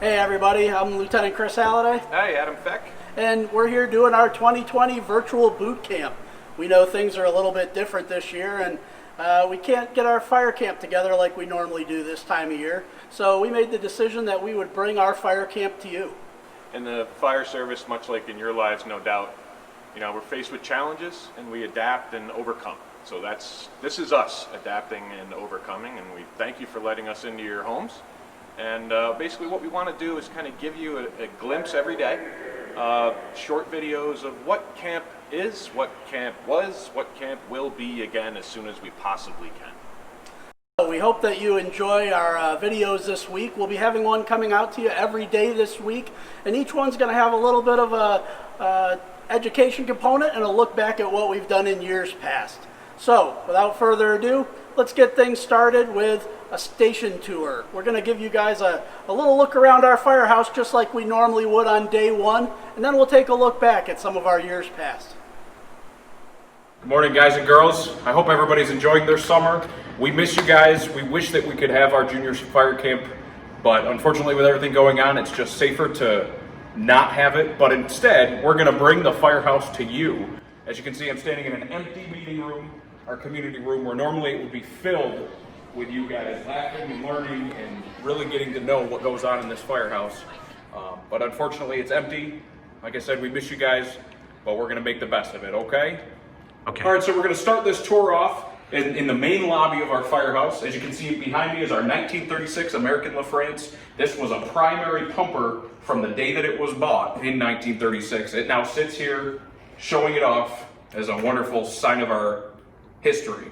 Hey everybody, I'm Lieutenant Chris Halliday. Hey, Adam Feck. And we're here doing our 2020 virtual boot camp. We know things are a little bit different this year, and we can't get our fire camp together like we normally do this time of year. So we made the decision that we would bring our fire camp to you. In the fire service, much like in your lives, no doubt, we're faced with challenges and we adapt and overcome. So this is us adapting and overcoming, and we thank you for letting us into your homes. And basically what we want to do is kind of give you a glimpse every day, short videos of what camp is, what camp was, what camp will be again as soon as we possibly can. We hope that you enjoy our videos this week. We'll be having one coming out to you every day this week, and each one's going to have a little bit of a education component and a look back at what we've done in years past. So, without further ado, let's get things started with a station tour. We're going to give you guys a little look around our firehouse just like we normally would on day one, and then we'll take a look back at some of our years past. Good morning, guys and girls. I hope everybody's enjoying their summer. We miss you guys. We wish that we could have our junior fire camp, but unfortunately with everything going on, it's just safer to not have it. But instead, we're going to bring the firehouse to you. As you can see, I'm standing in an empty meeting room, our community room, where normally it would be filled with you guys laughing and learning and really getting to know what goes on in this firehouse. But unfortunately, it's empty. Like I said, we miss you guys, but we're going to make the best of it, okay? Okay. All right, so we're going to start this tour off in the main lobby of our firehouse. As you can see behind me is our 1936 American LaFrance. This was a primary pumper from the day that it was bought in 1936. It now sits here showing it off as a wonderful sign of our history.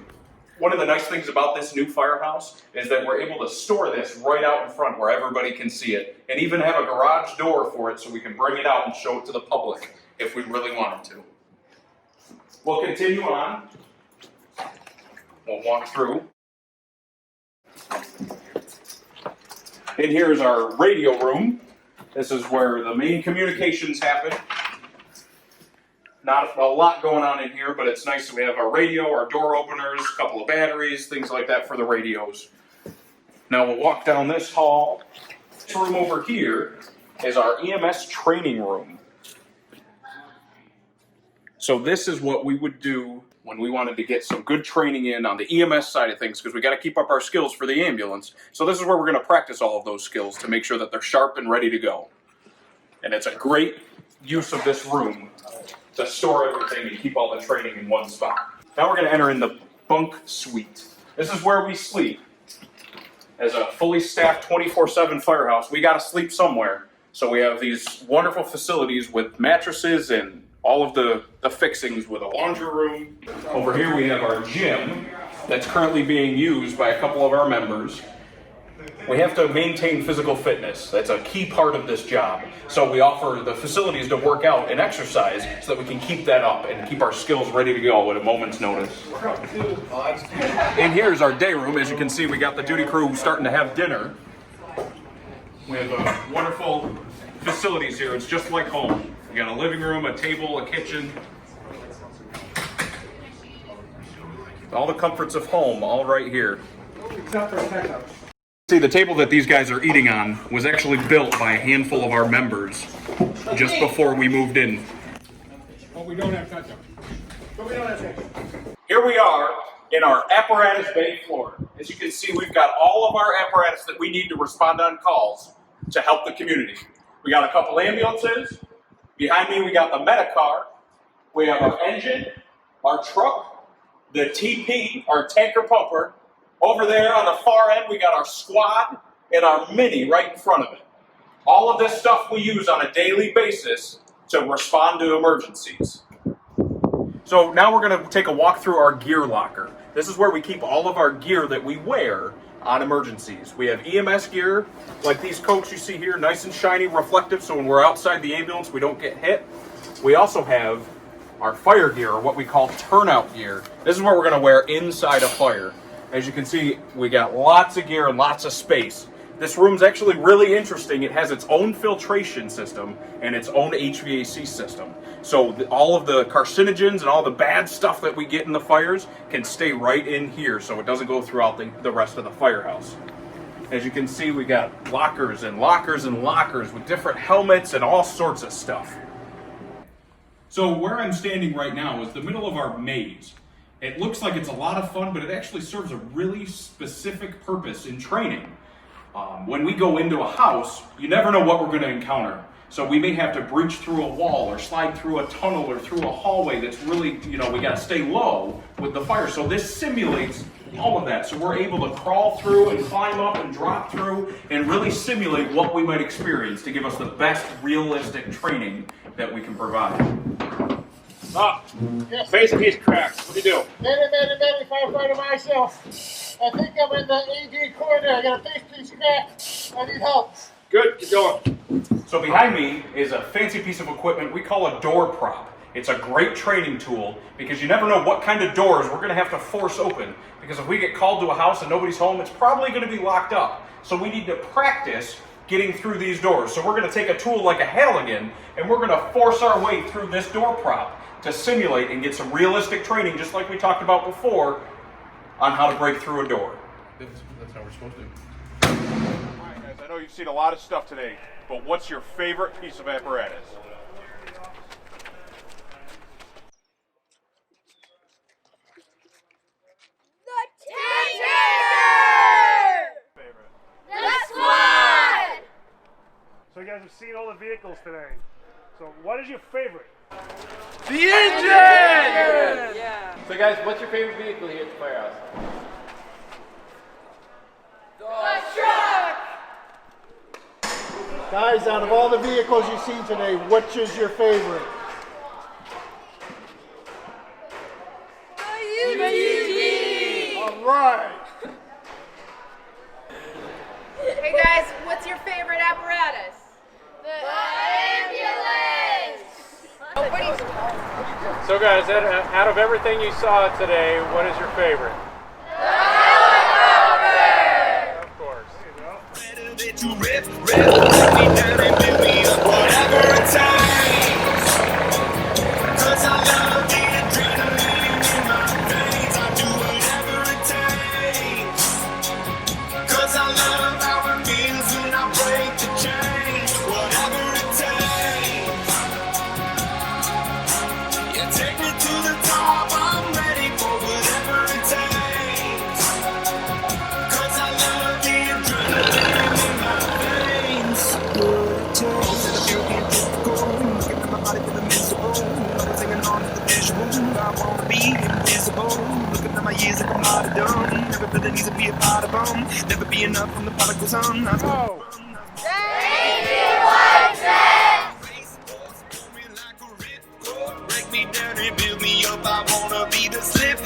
One of the nice things about this new firehouse is that we're able to store this right out in front where everybody can see it, and even have a garage door for it so we can bring it out and show it to the public if we really wanted to. We'll continue on. We'll walk through. In here is our radio room. This is where the main communications happen. Not a lot going on in here, but it's nice that we have our radio, our door openers, a couple of batteries, things like that for the radios. Now we'll walk down this hall. This room over here is our EMS training room. So this is what we would do when we wanted to get some good training in on the EMS side of things, because we got to keep up our skills for the ambulance. So this is where we're going to practice all of those skills to make sure that they're sharp and ready to go. And it's a great use of this room to store everything and keep all the training in one spot. Now we're going to enter in the bunk suite. This is where we sleep. As a fully staffed 24/7 firehouse, we got to sleep somewhere. So we have these wonderful facilities with mattresses and all of the fixings, with a laundry room. Over here we have our gym that's currently being used by a couple of our members. We have to maintain physical fitness. That's a key part of this job. So we offer the facilities to work out and exercise so that we can keep that up and keep our skills ready to go at a moment's notice. In here is our day room. As you can see, we got the duty crew starting to have dinner. We have wonderful facilities here. It's just like home. We got a living room, a table, a kitchen. All the comforts of home, all right here. Except for pickups. See, the table that these guys are eating on was actually built by a handful of our members just before we moved in. But we don't have touch-ups. Here we are in our apparatus bay floor. As you can see, we've got all of our apparatus that we need to respond on calls to help the community. We got a couple ambulances. Behind me, we got the Medicar. We have our engine, our truck, the TP, our tanker pumper. Over there on the far end, we got our squad and our mini right in front of it. All of this stuff we use on a daily basis to respond to emergencies. So now we're going to take a walk through our gear locker. This is where we keep all of our gear that we wear on emergencies. We have EMS gear, like these coats you see here, nice and shiny, reflective, so when we're outside the ambulance, we don't get hit. We also have our fire gear, or what we call turnout gear. This is what we're going to wear inside a fire. As you can see, we got lots of gear and lots of space. This room's actually really interesting. It has its own filtration system and its own HVAC system. So all of the carcinogens and all the bad stuff that we get in the fires can stay right in here so it doesn't go throughout the rest of the firehouse. As you can see, we got lockers and lockers and lockers with different helmets and all sorts of stuff. So where I'm standing right now is the middle of our maze. It looks like it's a lot of fun, but it actually serves a really specific purpose in training. When we go into a house, you never know what we're going to encounter. So we may have to breach through a wall or slide through a tunnel or through a hallway that's really, we got to stay low with the fire. So this simulates all of that. So we're able to crawl through and climb up and drop through and really simulate what we might experience to give us the best realistic training that we can provide. Yes. Face a piece cracked. What do you do? Manly firefighter myself. I think I'm in the AD corner. I got a face piece cracked. I need help. Good, keep going. So behind me is a fancy piece of equipment we call a door prop. It's a great training tool because you never know what kind of doors we're going to have to force open. Because if we get called to a house and nobody's home, it's probably going to be locked up. So we need to practice getting through these doors. So we're going to take a tool like a Halliday and we're going to force our way through this door prop to simulate and get some realistic training, just like we talked about before, on how to break through a door. That's how we're supposed to. All right, guys, I know you've seen a lot of stuff today, but what's your favorite piece of apparatus? So you guys have seen all the vehicles today. So what is your favorite? The engine! Yeah. So guys, what's your favorite vehicle here at the firehouse? Guys, out of all the vehicles you've seen today, which is your favorite? All right. Hey guys, what's your favorite apparatus? The ambulance! So guys, out of everything you saw today, what is your favorite? The helicopter! Of course. Never feel the need to be a part of them. Never be enough from the prodigals on. Oh. Thank you, White Man! Break me down and build me up. I wanna be the slip.